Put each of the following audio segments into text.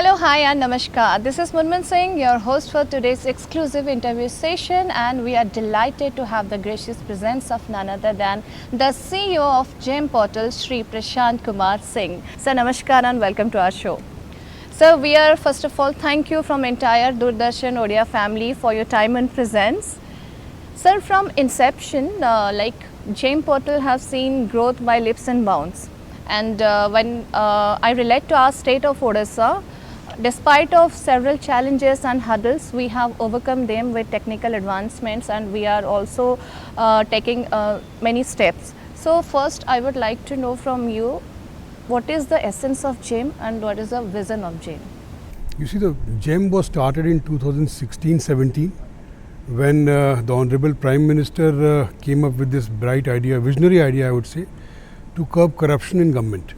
Hello, hi and namaskar. This is Munmun Singh, your host for today's exclusive interview session, and we are delighted to have the gracious presence of none other than the CEO of GeM portal, Sh.Prasanta Kumar Singh. Sir, namaskar and welcome to our show. Sir, we are first of all thank you from entire Doordarshan ODIA family for your time and presence. Sir, from inception, GeM portal has seen growth by leaps and bounds. And when I relate to our state of Odisha, despite of several challenges and hurdles, we have overcome them with technical advancements, and we are also taking many steps. So first, I would like to know from you, what is the essence of GeM and what is the vision of GeM? You see, the GeM was started in 2016-17 when the Honorable Prime Minister came up with this bright idea, visionary idea I would say, to curb corruption in government.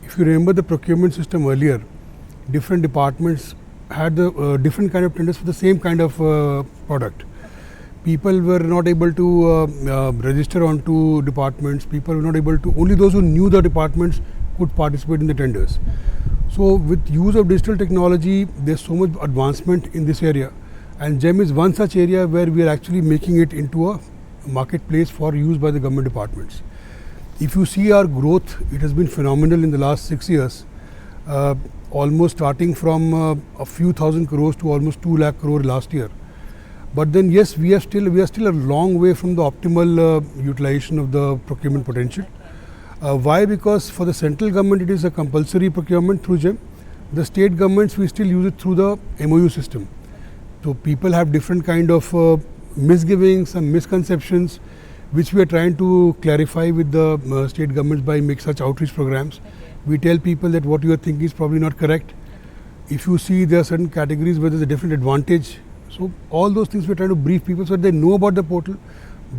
If you remember the procurement system earlier, different departments had the different kind of tenders for the same kind of product. People were not able to register onto departments. People were not able to, only those who knew the departments could participate in the tenders. So with use of digital technology, there's so much advancement in this area, and GeM is one such area where we are actually making it into a marketplace for use by the government departments. If you see our growth, it has been phenomenal in the last 6 years. Almost starting from a few thousand crores to almost 2 lakh crore last year. But then yes, we are still a long way from the optimal utilization of the procurement potential. Why? Because for the central government it is a compulsory procurement through GeM. The state governments, we still use it through the MOU system. So people have different kind of misgivings and misconceptions, which we are trying to clarify with the state governments by making such outreach programs. We tell people that what you are thinking is probably not correct. If you see there are certain categories where there is a different advantage. So all those things we are trying to brief people so that they know about the portal,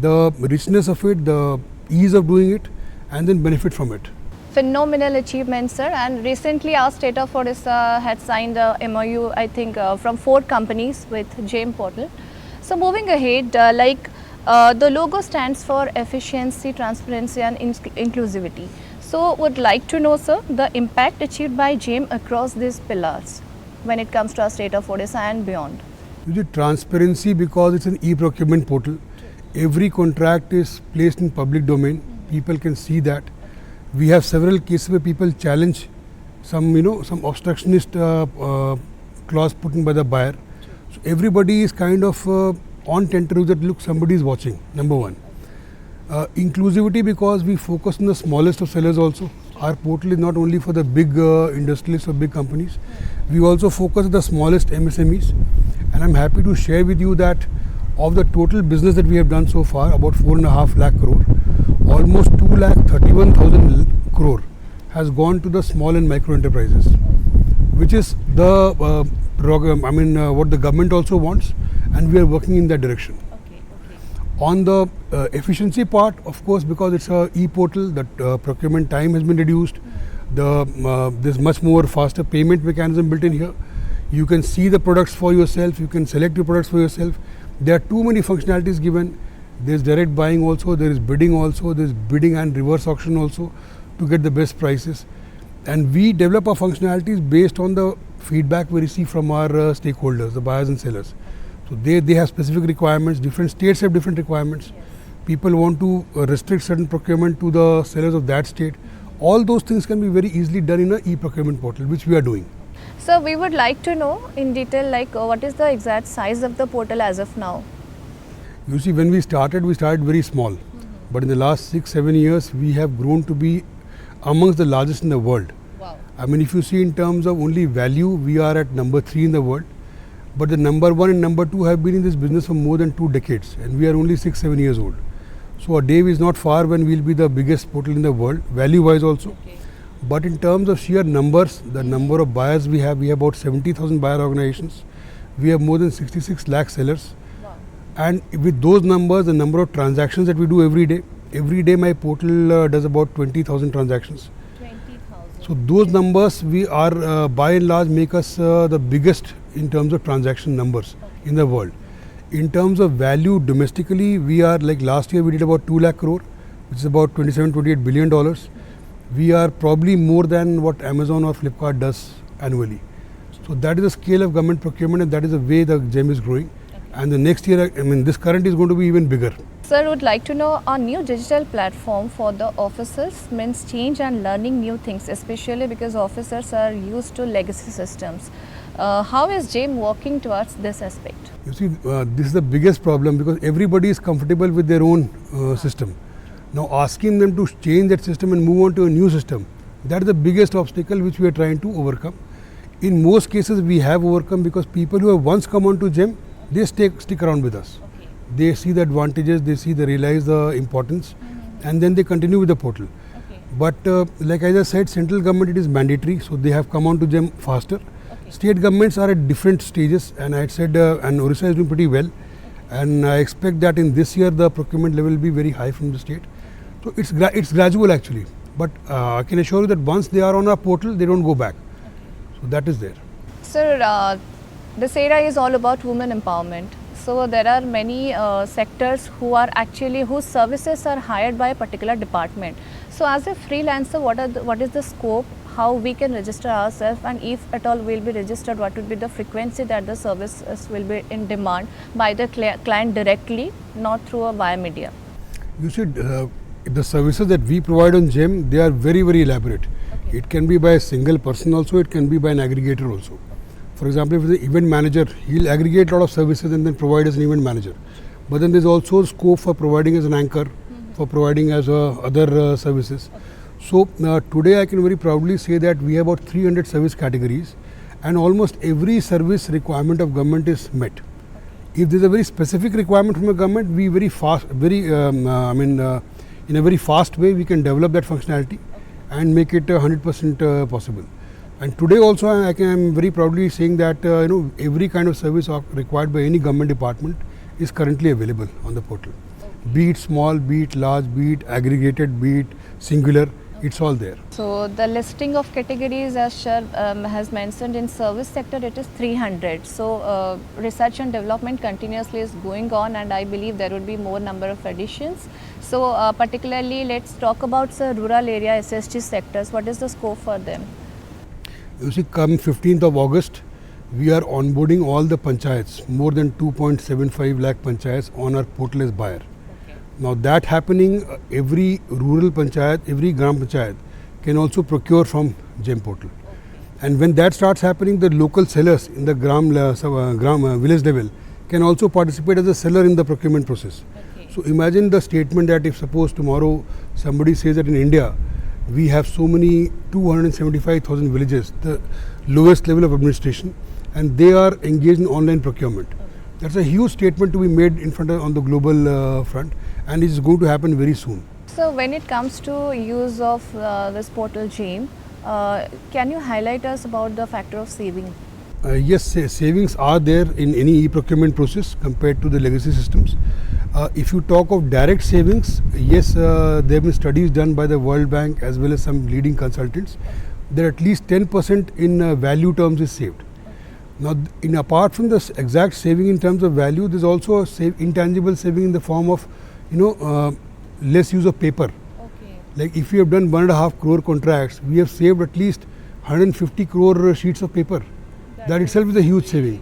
the richness of it, the ease of doing it, and then benefit from it. Phenomenal achievement, sir. And recently our state of Odisha had signed a MOU, I think, from 4 companies with GeM portal. So moving ahead, the logo stands for efficiency, transparency and inclusivity. So would like to know, sir, the impact achieved by GeM across these pillars when it comes to our state of Odisha and beyond. You see, transparency, because it's an e-procurement portal. Every contract is placed in public domain. People can see that. We have several cases where people challenge some obstructionist clause put in by the buyer. So everybody is kind of on tenterhooks that look, somebody is watching, number one. Inclusivity, because we focus on the smallest of sellers also. Our portal is not only for the big industrialists or big companies. We also focus on the smallest MSMEs. And I'm happy to share with you that of the total business that we have done so far, about 4.5 lakh crore, almost 2,31,000 crore has gone to the small and micro enterprises, which is the program, what the government also wants, and we are working in that direction. On the efficiency part, of course, because it's a e-portal, that procurement time has been reduced. There's much more faster payment mechanism built in here. You can see the products for yourself. You can select your products for yourself. There are too many functionalities given. There's direct buying also. There is bidding also. There's bidding and reverse auction also to get the best prices. And we develop our functionalities based on the feedback we receive from our stakeholders, the buyers and sellers. So they have specific requirements, different states have different requirements. People want to restrict certain procurement to the sellers of that state. All those things can be very easily done in an e-procurement portal, which we are doing. So we would like to know in detail, what is the exact size of the portal as of now? You see, when we started very small. But in the last 6-7 years, we have grown to be amongst the largest in the world. Wow. If you see in terms of only value, we are at number 3 in the world. But the number 1 and number 2 have been in this business for more than 2 decades, and we are only 6-7 years old. So a day is not far when we will be the biggest portal in the world, value-wise also. Okay. But in terms of sheer numbers, the number of buyers we have about 70,000 buyer organizations. We have more than 66 lakh sellers. Wow. And with those numbers, the number of transactions that we do every day my portal does about 20,000 transactions. 20,000. So those numbers we are by and large make us the biggest in terms of transaction numbers in the world. In terms of value domestically, we are last year we did about 2 lakh crore, which is about $27-28 billion. We are probably more than what Amazon or Flipkart does annually. So that is the scale of government procurement, and that is the way the GeM is growing. And the next year, I mean, this current is going to be even bigger. Sir, would like to know a new digital platform for the officers means change and learning new things, especially because officers are used to legacy systems. How is GeM working towards this aspect? You see, this is the biggest problem because everybody is comfortable with their own system. Now asking them to change that system and move on to a new system, that is the biggest obstacle which we are trying to overcome. In most cases we have overcome because people who have once come on to GeM, they stick around with us. Okay. They see the advantages, they realize the importance, and then they continue with the portal. Okay. But like I just said, central government, it is mandatory, so they have come on to GeM faster. Okay. State governments are at different stages, and I had said, and Odisha is doing pretty well. And I expect that in this year the procurement level will be very high from the state. So it's gradual actually. But I can assure you that once they are on our portal, they don't go back. So that is there. Sir, this area is all about women empowerment. So there are many sectors whose services are hired by a particular department. So as a freelancer, what is the scope? How we can register ourselves, and if at all we will be registered, what would be the frequency that the services will be in demand by the client directly, not through a via media? You see, the services that we provide on GeM, they are very, very elaborate. Okay. It can be by a single person also, it can be by an aggregator also. For example, if the event manager, he'll aggregate a lot of services and then provide as an event manager. But then there's also scope for providing as an anchor, for providing as other services. Okay. So today I can very proudly say that we have about 300 service categories, and almost every service requirement of government is met. If there's a very specific requirement from the government, we very fast, in a very fast way, we can develop that functionality and make it 100% possible. And today also I am very proudly saying that every kind of service required by any government department is currently available on the portal. Okay. Be it small, be it large, be it aggregated, be it singular, it's all there. So the listing of categories, as Shar has mentioned, in service sector it is 300. So research and development continuously is going on, and I believe there would be more number of additions. So particularly let's talk about rural area SSG sectors. What is the scope for them? You see, come 15th of August, we are onboarding all the panchayats, more than 2.75 lakh panchayats on our portal as buyer. Okay. Now that happening, every rural panchayat, every gram panchayat can also procure from GeM portal. Okay. And when that starts happening, the local sellers in the village level can also participate as a seller in the procurement process. Okay. So imagine the statement that if suppose tomorrow somebody says that in India, we have so many 275,000 villages, the lowest level of administration, and they are engaged in online procurement. Okay. That's a huge statement to be made in front on the global front, and it is going to happen very soon. So when it comes to use of this portal GeM, can you highlight us about the factor of saving? Yes, savings are there in any e-procurement process compared to the legacy systems. If you talk of direct savings, yes, there have been studies done by the World Bank as well as some leading consultants that at least 10% in value terms is saved. Now, apart from the exact saving in terms of value, there is also a intangible saving in the form of, less use of paper. Okay. Like if you have done 1.5 crore contracts, we have saved at least 150 crore sheets of paper. That itself is a huge saving.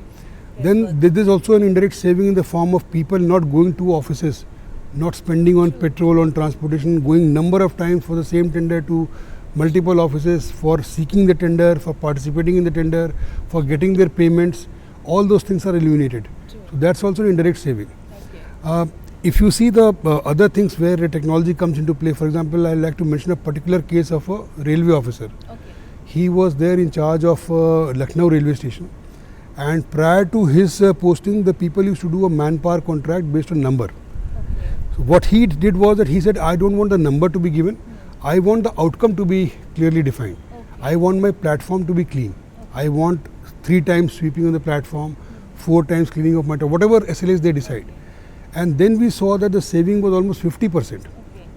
Then there is also an indirect saving in the form of people not going to offices, not spending on petrol, on transportation, going number of times for the same tender to multiple offices, for seeking the tender, for participating in the tender, for getting their payments. All those things are eliminated. True. So that's also an indirect saving. Okay. If you see the other things where technology comes into play, for example, I like to mention a particular case of a railway officer. Okay. He was there in charge of Lucknow railway station, and prior to his posting, the people used to do a manpower contract based on number. Okay. So what he did was that he said, I don't want the number to be given, I want the outcome to be clearly defined. Okay. I want my platform to be clean. Okay. I want 3 times sweeping on the platform, 4 times cleaning of my whatever SLAs they decide. Okay. And then we saw that the saving was almost 50%. Okay.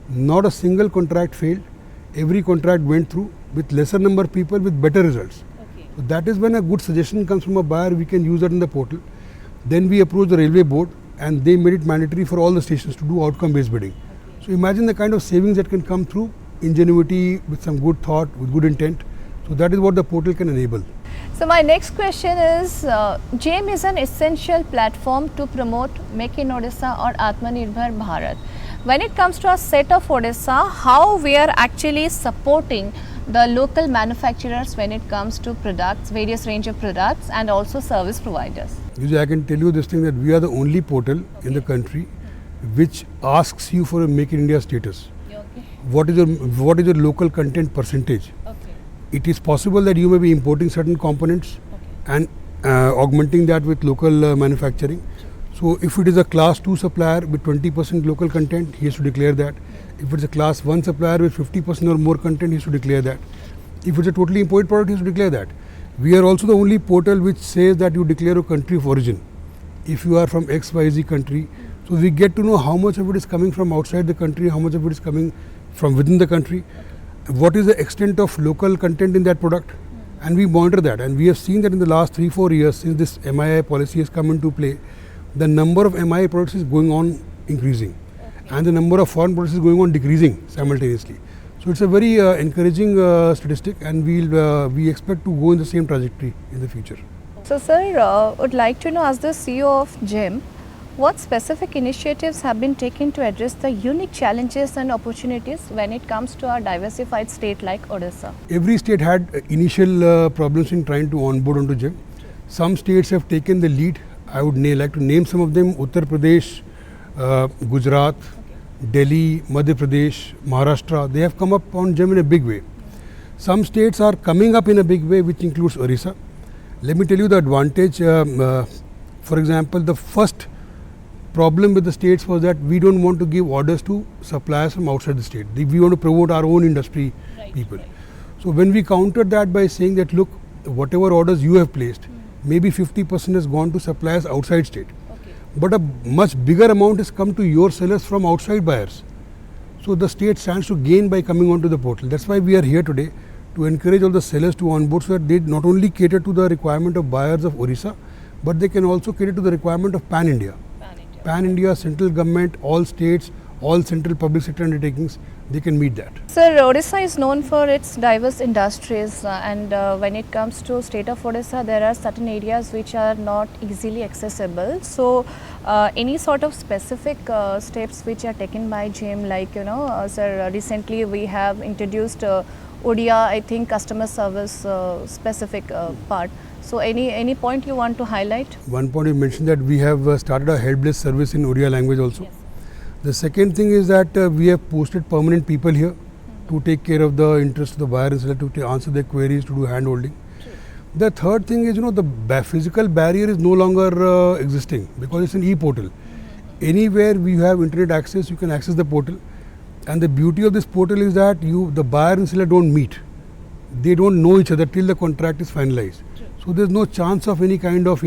Not a single contract failed. Every contract went through with lesser number of people with better results. Okay. So that is when a good suggestion comes from a buyer, we can use that in the portal. Then we approached the railway board, and they made it mandatory for all the stations to do outcome based bidding. Okay. So imagine the kind of savings that can come through ingenuity, with some good thought, with good intent. So that is what the portal can enable. So my next question is, GeM is an essential platform to promote Make in Odisha or Atmanirbhar Bharat. When it comes to our set of Odisha, how we are actually supporting the local manufacturers when it comes to products, various range of products, and also service providers? I can tell you this thing, that we are the only portal in the country which asks you for a Make in India status. Okay. What is your local content percentage? Okay. It is possible that you may be importing certain components and augmenting that with local manufacturing. So if it is a class 2 supplier with 20% local content, he has to declare that. If it's a class 1 supplier with 50% or more content, he has to declare that. If it's a totally imported product, he has to declare that. We are also the only portal which says that you declare a country of origin. If you are from XYZ country, so we get to know how much of it is coming from outside the country, how much of it is coming from within the country, what is the extent of local content in that product, and we monitor that. And we have seen that in the last 3-4 years, since this MII policy has come into play, the number of MII products is going on increasing, and the number of foreign products is going on decreasing simultaneously. So it's a very encouraging statistic, and we expect to go in the same trajectory in the future. So sir, would like to know, as the CEO of GeM, what specific initiatives have been taken to address the unique challenges and opportunities when it comes to our diversified state like Odisha? Every state had initial problems in trying to onboard onto GeM. Some states have taken the lead. I would like to name some of them: Uttar Pradesh, Gujarat, Delhi, Madhya Pradesh, Maharashtra. They have come up on GeM in a big way. Some states are coming up in a big way, which includes Odisha. Let me tell you the advantage. For example, the first problem with the states was that we don't want to give orders to suppliers from outside the state. We want to promote our own industry people. So when we countered that by saying that, look, whatever orders you have placed, maybe 50% has gone to suppliers outside state. But a much bigger amount has come to your sellers from outside buyers. So the state stands to gain by coming onto the portal. That's why we are here today, to encourage all the sellers to onboard, so that they not only cater to the requirement of buyers of Odisha, but they can also cater to the requirement of Pan-India. Pan-India, central government, all states, all central public sector undertakings, they can meet that. Sir, Odisha is known for its diverse industries, and when it comes to state of Odisha, there are certain areas which are not easily accessible. So any sort of specific steps which are taken by GeM, like, sir, recently we have introduced ODIA, I think customer service specific part. So any point you want to highlight? One point you mentioned, that we have started a help desk service in Odia language also. Yes. The second thing is that we have posted permanent people here to take care of the interest of the buyer and seller, to answer their queries, to do hand holding. The third thing is, the physical barrier is no longer existing, because it's an e-portal. Anywhere we have internet access, you can access the portal. And the beauty of this portal is that the buyer and seller don't meet. They don't know each other till the contract is finalized. So there's no chance of any kind of,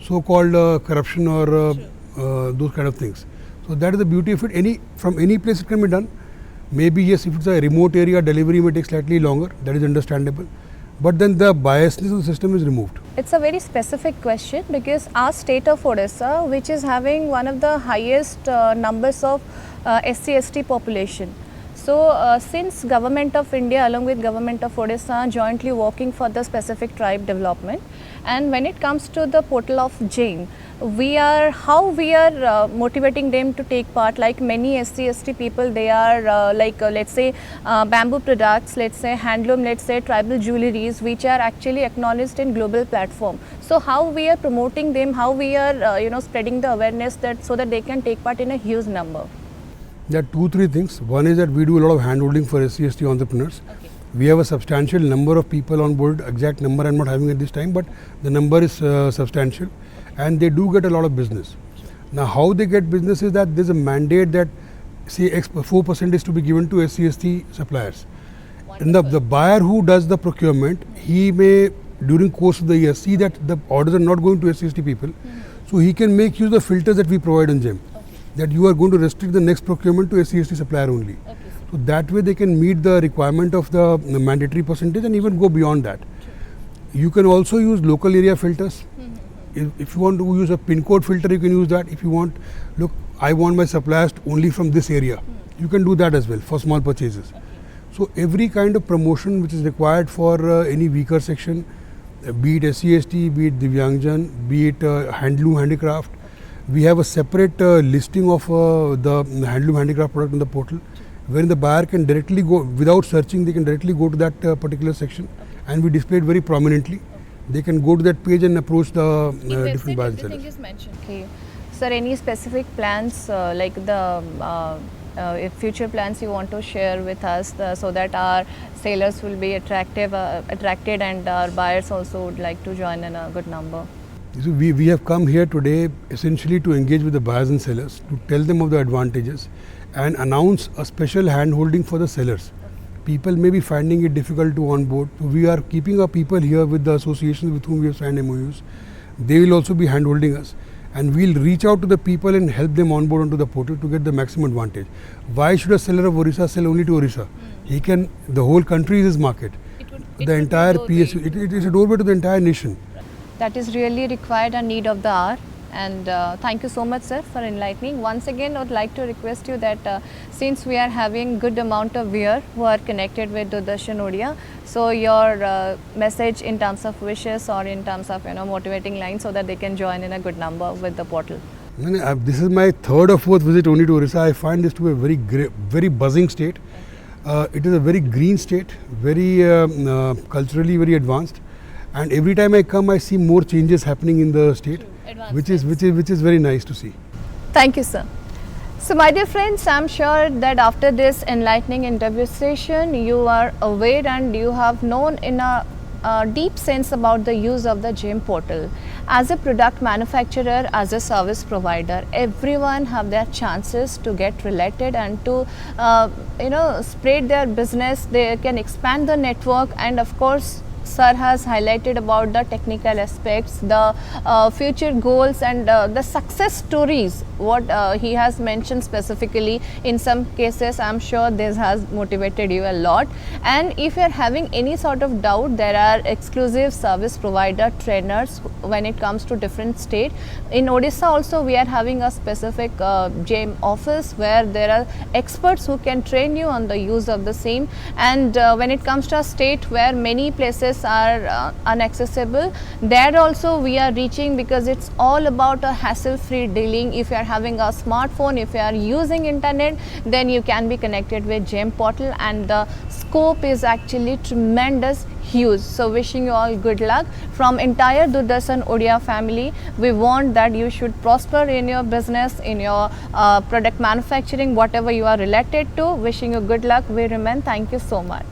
so-called corruption or those kind of things. So that is the beauty of it. From any place it can be done. Maybe yes, if it's a remote area, delivery may take slightly longer. That is understandable. But then the biasness of the system is removed. It's a very specific question, because our state of Odisha, which is having one of the highest numbers of SC/ST population. So since Government of India along with Government of Odisha jointly working for the specific tribe development, and when it comes to the portal of GeM, how we are motivating them to take part. Like many SC/ST people, they are let's say bamboo products, let's say handloom, let's say tribal jewelries, which are actually acknowledged in global platform. So how we are promoting them, how we are spreading the awareness, that so that they can take part in a huge number. There are 2-3 things. One is that we do a lot of hand holding for SC/ST entrepreneurs. We have a substantial number of people on board. Exact number I'm not having at this time, but the number is substantial, and they do get a lot of business. Now how they get business is that there's a mandate that, say, 4% is to be given to SC/ST suppliers. And the buyer who does the procurement, he may, during course of the year, see that the orders are not going to SC/ST people. So he can make use of the filters that we provide in GeM. That you are going to restrict the next procurement to SC/ST supplier only. So that way they can meet the requirement of the mandatory percentage and even go beyond that. You can also use local area filters. If you want to use a pin code filter, you can use that. If you want, look, I want my suppliers only from this area, you can do that as well for small purchases. So every kind of promotion which is required for any weaker section, be it SC/ST, be it Divyangjan, be it handloom handicraft. We have a separate listing of the handloom handicraft product on the portal, wherein the buyer can directly go, without searching, they can directly go to that particular section, and we display it very prominently. They can go to that page and approach the different buyers and sellers. Everything is mentioned. Okay. Sir, any specific plans like the if future plans you want to share with us so that our sellers will be attracted and our buyers also would like to join in a good number? So we have come here today essentially to engage with the buyers and sellers, to tell them of the advantages and announce a special hand-holding for the sellers. People may be finding it difficult to onboard. So we are keeping our people here with the associations with whom we have signed MOUs. They will also be hand-holding us, and we'll reach out to the people and help them onboard onto the portal to get the maximum advantage. Why should a seller of Odisha sell only to Odisha? He can, the whole country is his market. The entire PSU, it is a doorway to the entire nation. That is really required and need of the hour. And thank you so much, sir, for enlightening. Once again, I would like to request you that since we are having good amount of viewers who are connected with Doordarshan ODIA, so your message in terms of wishes or in terms of motivating lines so that they can join in a good number with the portal. This is my third or fourth visit only to Odisha. I find this to be a very great, very buzzing state. It is a very green state, very culturally very advanced. And every time I come, I see more changes happening in the state, which is very nice to see. Thank you, sir. So, my dear friends, I am sure that after this enlightening interview session, you are aware and you have known in a deep sense about the use of the GeM portal. As a product manufacturer, as a service provider, everyone have their chances to get related and to spread their business. They can expand the network, and of course, sir has highlighted about the technical aspects, the future goals and the success stories, what he has mentioned specifically. In some cases, I am sure this has motivated you a lot. And if you are having any sort of doubt, there are exclusive service provider trainers when it comes to different state. In Odisha also, we are having a specific GeM office where there are experts who can train you on the use of the same. And when it comes to a state where many places are inaccessible, there also we are reaching, because it's all about a hassle-free dealing. If you are having a smartphone, if you are using internet, then you can be connected with GeM portal, and the scope is actually tremendous, huge. So wishing you all good luck from entire Doordarshan ODIA family. We want that you should prosper in your business, in your product manufacturing, whatever you are related to. Wishing you good luck. We remain. Thank you so much.